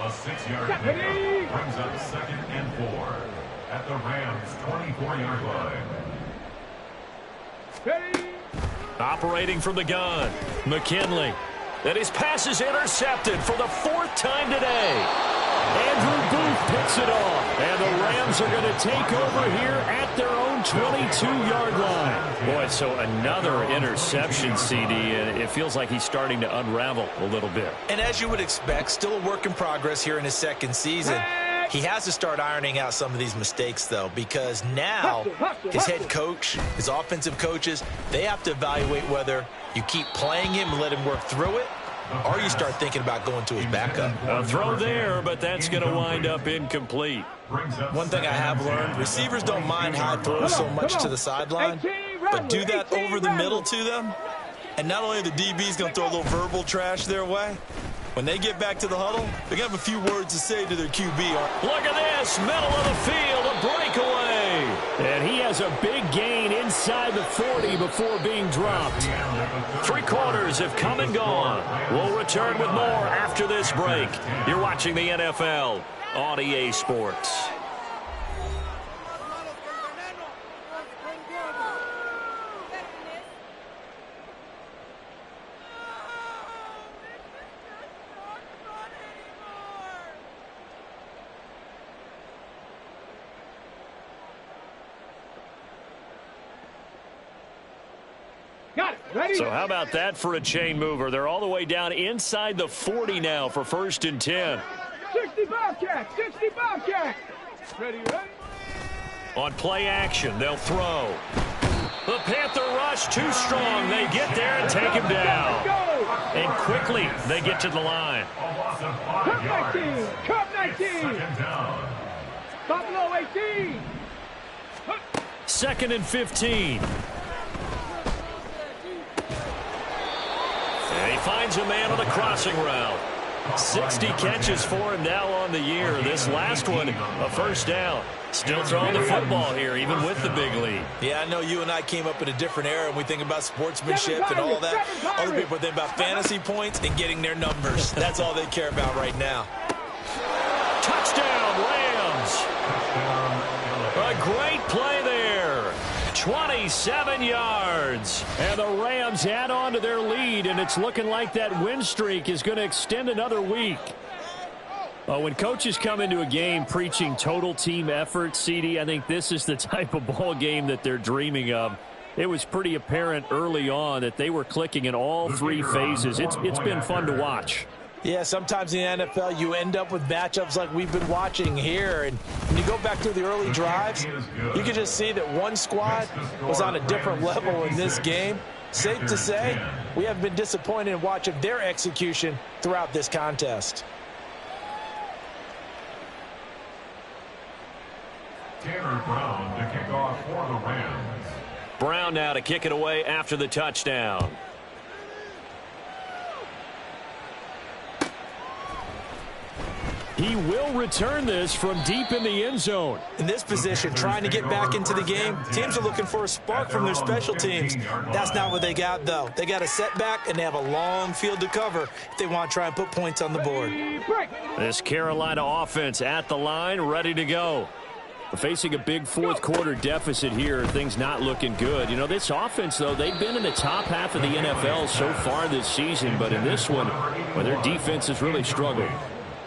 A 6-yard pickup brings up 2nd and 4 at the Rams' 24-yard line. Operating from the gun, McKinley. And his pass is intercepted for the 4th time today. Andrew Booth picks it off. And the Rams are going to take over here at their own 22-yard line. Boy, so another interception, CD. And it feels like he's starting to unravel a little bit. And as you would expect, still a work in progress here in his 2nd season. He has to start ironing out some of these mistakes, though, because now his head coach, his offensive coaches, they have to evaluate whether you keep playing him and let him work through it, or you start thinking about going to his backup. A throw there, but that's going to wind up incomplete. One thing I have learned, receivers don't mind high throws so much to the sideline, but do that over the middle to them, and not only are the DBs going to throw a little verbal trash their way, when they get back to the huddle, they're going to have a few words to say to their QB. Look at this, middle of the field, a breakaway. And he has a big gain inside the 40 before being dropped. 3 quarters have come and gone. We'll return with more after this break. You're watching the NFL on EA Sports. Ready? So how about that for a chain mover? They're all the way down inside the 40 now for 1st and 10. 60 Bobcats, 60 Bobcats. Ready, ready? On play action, they'll throw. The Panther rush too strong. They get there and take him down. And quickly, they get to the line. Cup 19, Cup 19. Buffalo 18. 2nd and 15. And he finds a man on the crossing route. 60 catches for him now on the year. This last one, a 1st down. Still throwing the football here, even with the big lead. Yeah, I know you and I came up in a different era, and we think about sportsmanship and all that. Other people think about fantasy points and getting their numbers. That's all they care about right now. Touchdown, Rams. A great play there. 27 yards. And the Rams add on to their lead, and it's looking like that win streak is going to extend another week. When coaches come into a game preaching total team effort, CD, I think this is the type of ball game that they're dreaming of. It was pretty apparent early on that they were clicking in all 3 phases. It's been fun to watch. Yeah, sometimes in the NFL you end up with matchups like we've been watching here. And when you go back to the early drives, you can just see that one squad was on a different level in this game. Safe to say, we have been disappointed in watching their execution throughout this contest. Tanner Brown to kick off for the Rams. Brown now to kick it away after the touchdown. He will return this from deep in the end zone. In this position, trying to get back into the game, teams are looking for a spark from their special teams. That's not what they got, though. They got a setback, and they have a long field to cover if they want to try and put points on the board. This Carolina offense at the line, ready to go. Facing a big 4th quarter deficit here, things not looking good. You know, this offense, though, they've been in the top half of the NFL so far this season, but in this one, well, their defense has really struggled.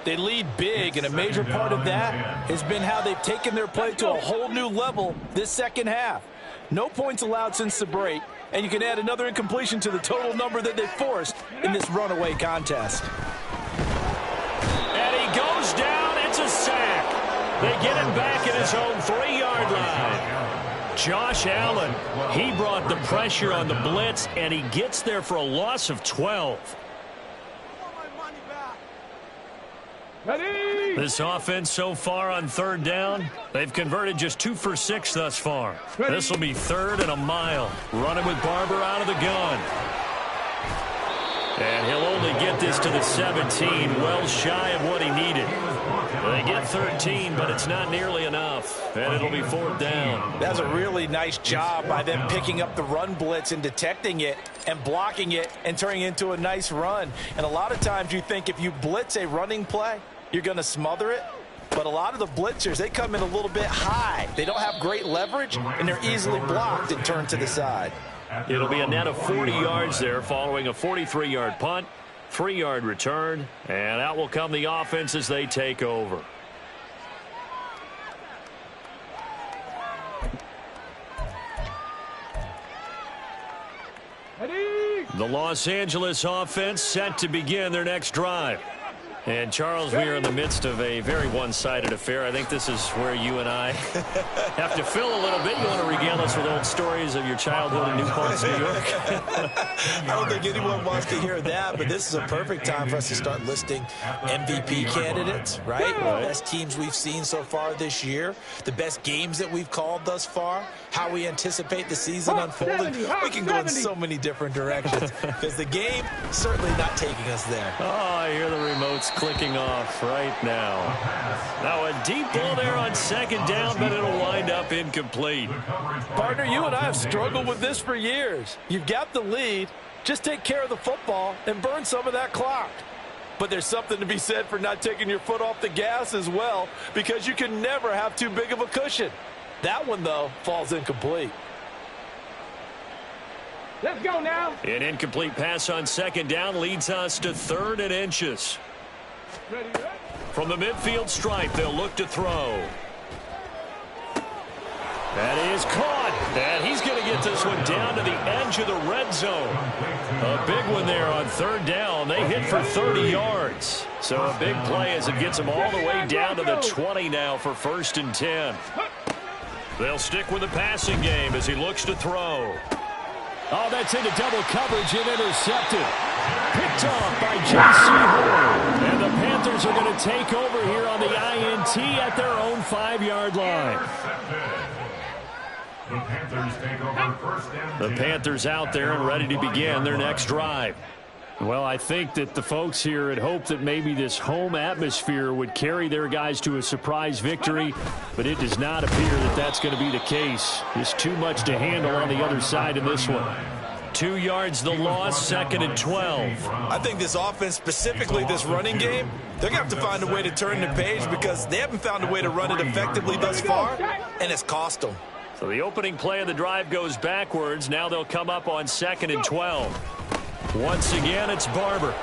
They lead big, and a major part of that has been how they've taken their play to a whole new level this second half. No points allowed since the break, and you can add another incompletion to the total number that they forced in this runaway contest. And he goes down. It's a sack. They get him back at his own 3-yard line. Josh Allen, he brought the pressure on the blitz, and he gets there for a loss of 12. Ready? This offense so far on 3rd down, they've converted just 2 for 6 thus far. This will be 3rd and a mile. Running with Barber out of the gun. And he'll only get this to the 17, well shy of what he needed. They get 13, but it's not nearly enough, and it'll be 4th down. That's a really nice job by them picking up the run blitz and detecting it and blocking it and turning it into a nice run. And a lot of times you think if you blitz a running play, you're going to smother it. But a lot of the blitzers, they come in a little bit high. They don't have great leverage, and they're easily blocked and turned to the side. It'll be a net of 40 yards there following a 43-yard punt, 3-yard return, and out will come the offense as they take over. Ready? The Los Angeles offense set to begin their next drive. And, Charles, we are in the midst of a very one-sided affair. I think this is where you and I have to fill a little bit. You want to regale us with old stories of your childhood in New Paltz, New York? I don't think anyone wants to hear that, but this is a perfect time for us to start listing MVP candidates, right? The best teams we've seen so far this year, the best games that we've called thus far, how we anticipate the season unfolding. We can go in so many different directions because the game certainly not taking us there. Oh, I hear the remotes clicking off right now. Now a deep ball there on 2nd down, but it'll wind up incomplete. Partner, you and I have struggled with this for years. You've got the lead. Just take care of the football and burn some of that clock. But there's something to be said for not taking your foot off the gas as well, because you can never have too big of a cushion. That one, though, falls incomplete. Let's go now. An incomplete pass on 2nd down leads us to 3rd and inches. Ready? From the midfield stripe, they'll look to throw. That is caught. And he's going to get this one down to the edge of the red zone. A big one there on third down. They hit for 30 yards. So a big play as it gets them all the way down to the 20 now for 1st and 10. They'll stick with the passing game as he looks to throw. Oh, that's into double coverage and intercepted. Picked off by J.C. Horn. And the Panthers are going to take over here on the INT at their own 5-yard line. The Panthers take over 1st and 10. The Panthers out there and ready to begin their next drive. Well, I think that the folks here had hoped that maybe this home atmosphere would carry their guys to a surprise victory, but it does not appear that that's going to be the case. Just too much to handle on the other side in this one. 2 yards the loss, 2nd and 12. I think this offense, specifically this running game, they're going to have to find a way to turn the page because they haven't found a way to run it effectively thus far, and it's cost them. So the opening play of the drive goes backwards. Now they'll come up on 2nd and 12. Once again, it's Barber.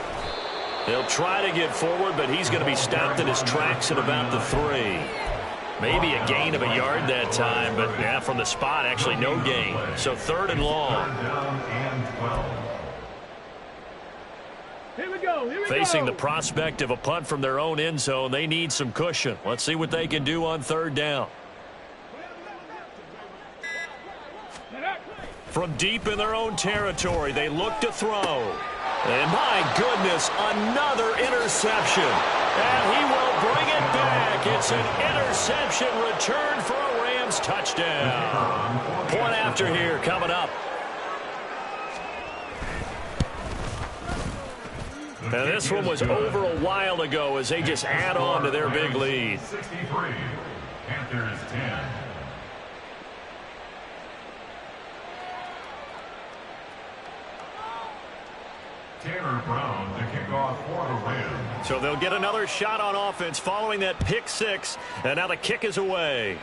They'll try to get forward, but he's going to be stopped in his tracks at about the 3. Maybe a gain of a yard that time, but yeah, from the spot, actually no gain. So 3rd and long. Here we go. Facing the prospect of a punt from their own end zone, they need some cushion. Let's see what they can do on 3rd down. From deep in their own territory, they look to throw. And my goodness, another interception. And he will bring it back. It's an interception return for a Rams touchdown. Point after here coming up. Now this one was over a while ago as they just add on to their big lead. 63, Panthers 10. Tanner Brown to kick off for the Rams. So they'll get another shot on offense following that pick 6, and now the kick is away.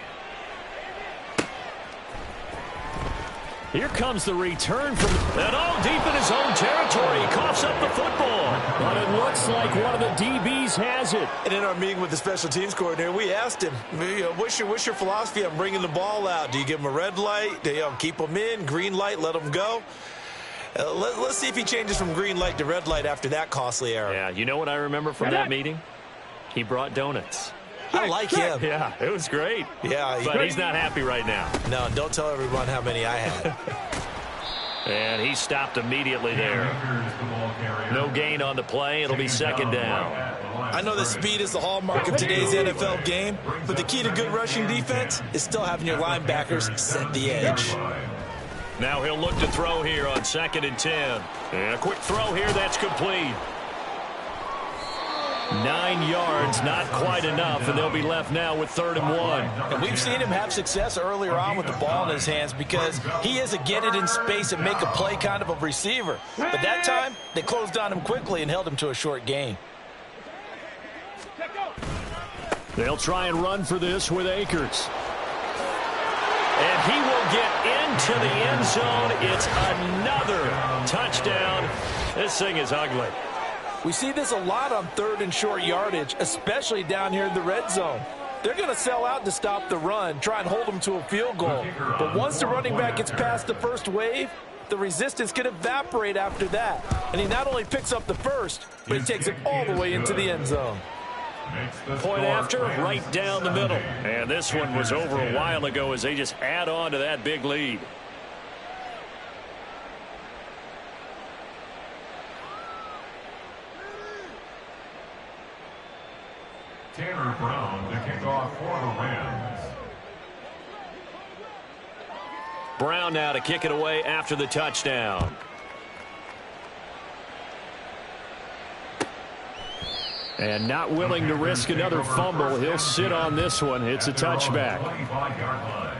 Here comes the return from, and all deep in his own territory. He coughs up the football. But it looks like one of the DBs has it. And in our meeting with the special teams coordinator, we asked him, what's your philosophy on bringing the ball out? Do you give them a red light? Do you keep them in? Green light, let them go? Let's see if he changes from green light to red light after that costly error. Yeah, you know what I remember from that meeting? He brought donuts. I like him. Yeah, it was great. Yeah, but he's not happy right now. No, don't tell everyone how many I had. And he stopped immediately there. No gain on the play. It'll be 2nd down. I know that speed is the hallmark of today's NFL game, but the key to good rushing defense is still having your linebackers set the edge. Now he'll look to throw here on 2nd and 10. And a quick throw here, that's complete. 9 yards, not quite enough, and they'll be left now with 3rd and 1. And we've seen him have success earlier on with the ball in his hands because he is a get it in space and make a play kind of a receiver. But that time, they closed on him quickly and held him to a short gain. They'll try and run for this with Akers. And he will get into the end zone. It's another touchdown. This thing is ugly. We see this a lot on 3rd and short yardage, especially down here in the red zone. They're going to sell out to stop the run, try and hold them to a field goal. But once the running back gets past the first wave, the resistance can evaporate after that. And he not only picks up the first, but he takes it all the way into the end zone. Point after, right down the middle. And this one was over a while ago as they just add on to that big lead. Tanner Brown to kick off for the Rams. Brown now to kick it away after the touchdown. And not willing to risk another fumble. He'll sit on this one. It's a touchback. 25-yard line.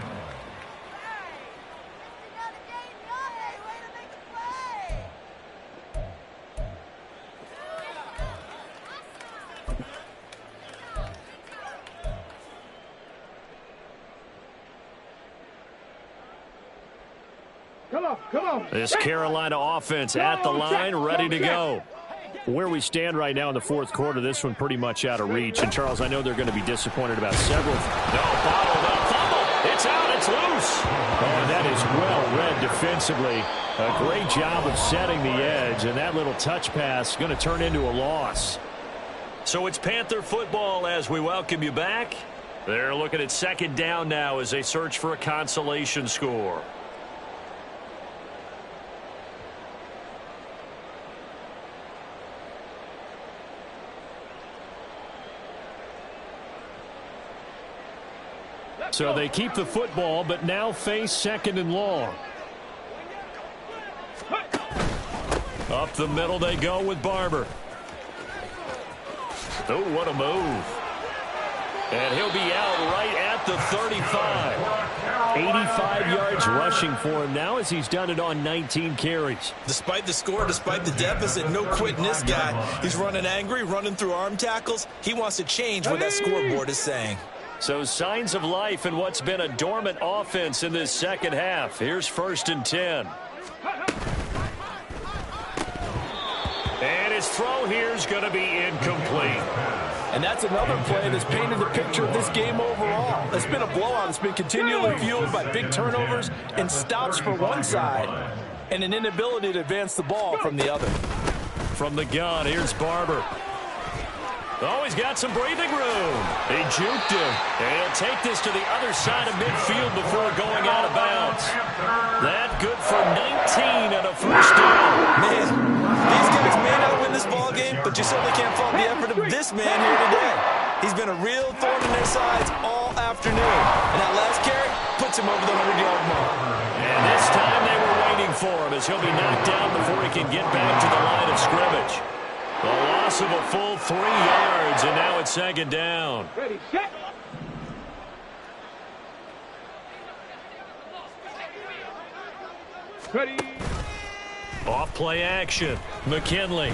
Come on. This Carolina offense at the line, ready to go. Where we stand right now in the 4th quarter, this one pretty much out of reach. And, Charles, I know they're going to be disappointed about several. No, bottled up fumble. It's out. It's loose. defensively. A great job of setting the edge, and that little touch pass is going to turn into a loss. So it's Panther football as we welcome you back. They're looking at second down now as they search for a consolation score. So they keep the football, but now face second and long. Up the middle they go with Barber. Oh, what a move. And he'll be out right at the 35. 85 yards rushing for him now as he's done it on 19 carries. Despite the score, despite the deficit, no quitting this guy. He's running angry, running through arm tackles. He wants to change what that scoreboard is saying. So signs of life in what's been a dormant offense in this second half. Here's 1st and 10. And his throw here is going to be incomplete. And that's another play that's painted the picture of this game overall. It's been a blowout. It's been continually fueled by big turnovers and stops for one side and an inability to advance the ball from the other. From the gun, here's Barber. Oh, he's got some breathing room. He juked him. And he'll take this to the other side of midfield before going out of bounds. That good for 19 and a first down. Man, these guys may not win this ball game, but you certainly can't fault the effort of this man here today. He's been a real thorn in their sides all afternoon. And that last carry puts him over the 100-yard mark. And this time they were waiting for him as he'll be knocked down before he can get back to the line of scrimmage. A loss of a full 3 yards, and now it's second down. Ready, set. Ready. Off play action. McKinley.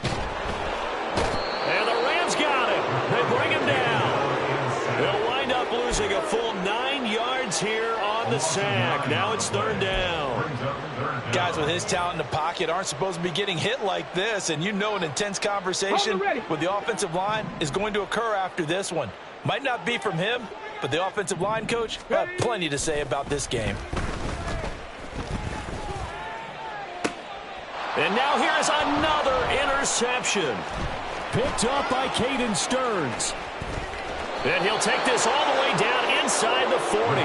And the Rams got him. They bring him down. They'll wind up losing a full 9 yards here on the sack. Now it's 3rd down. Guys with his talent in the pocket aren't supposed to be getting hit like this, and you know an intense conversation with the offensive line is going to occur after this one. Might not be from him, but the offensive line coach will have plenty to say about this game. And now here is another interception. Picked up by Caden Stearns. And he'll take this all the way down inside the 40.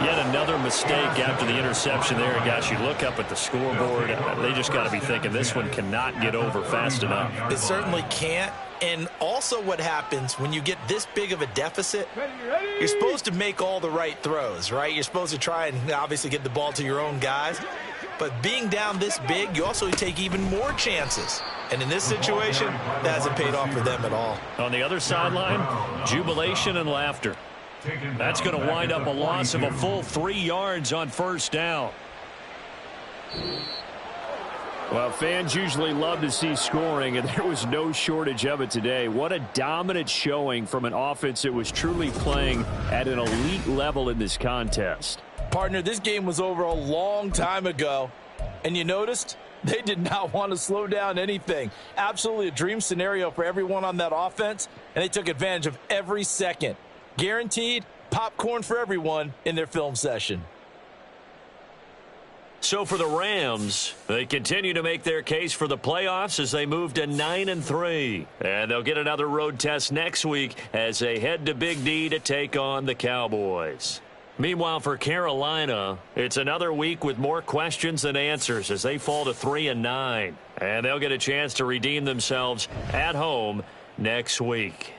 Yet another mistake after the interception there. Gosh, you look up at the scoreboard. They just got to be thinking this one cannot get over fast enough. It certainly can't. And also what happens when you get this big of a deficit, you're supposed to make all the right throws, right? You're supposed to try and obviously get the ball to your own guys. But being down this big, you also take even more chances. And in this situation, that hasn't paid off for them at all. On the other sideline, jubilation and laughter. That's going to wind up a loss of a full 3 yards on 1st down. Well, fans usually love to see scoring, and there was no shortage of it today. What a dominant showing from an offense that was truly playing at an elite level in this contest. Partner, this game was over a long time ago, and you noticed they did not want to slow down anything. Absolutely a dream scenario for everyone on that offense, and they took advantage of every second. Guaranteed popcorn for everyone in their film session. So for the Rams, they continue to make their case for the playoffs as they move to 9-3. And they'll get another road test next week as they head to Big D to take on the Cowboys. Meanwhile, for Carolina, it's another week with more questions than answers as they fall to 3-9. And they'll get a chance to redeem themselves at home next week.